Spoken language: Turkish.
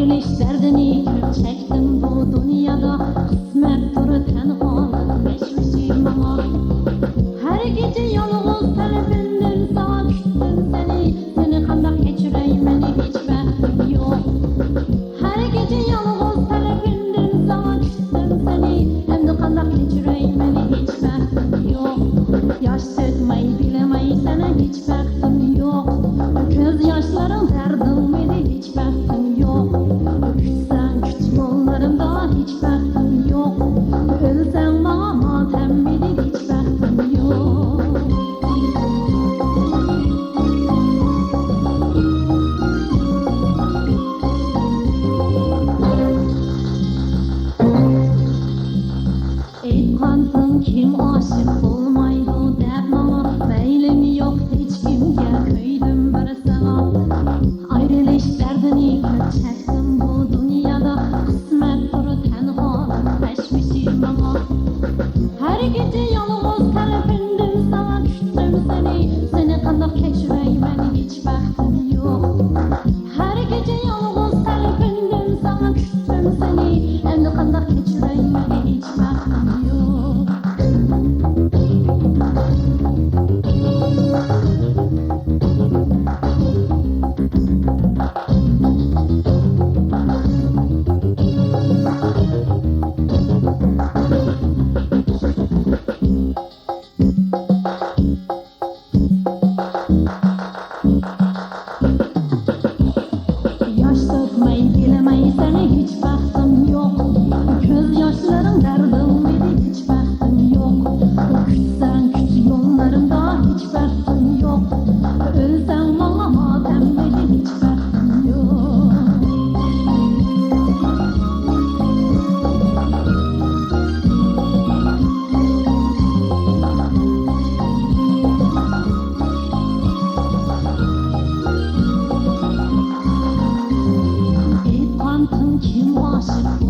Ayrılış derdini çektim bu dünyada, kısmettir tenhalaşmışım ama. Her gece yalnız telefondan sana küstüm seni, seni kandak geçireyim beni hiç vaktim yok. Her gece yalnız telefondan sana küstüm seni, hem de kandak geçireyim beni hiç vaktim yok. Yaş sökmeyi bilemeyi sana hiç vaktim yok. Göz yaşlarım derdim beni hiç vaktim yok. Küçsen küç yollarımda hiç vaktim yok. Ölsem bana matem beni hiç vaktim yok. Aytqansın kim aşık olmaydı dep bana, meylim yok hiç kimge köydüm bir sana. Ayrılış derdini çektim bu dünyada, kısmettir tenhalaşmışım ama. Her gece yalnız telefondan sana küstüm seni, seni kandak geçireyim beni hiç vaktim yok. Her gece yalnız telefondan sana küstüm seni, hem de kandak geçireyim beni hiç vaktim yok. Yaş dökmeyi bilemeyi sana hiç vaktim yok. Göz yaşlarım derdim beni hiç vaktim yok. Küçsen küç yollarımda hiç vaktim yok. Ölsem bana matem beni hiç vaktim yok. Aytqansın kim aşık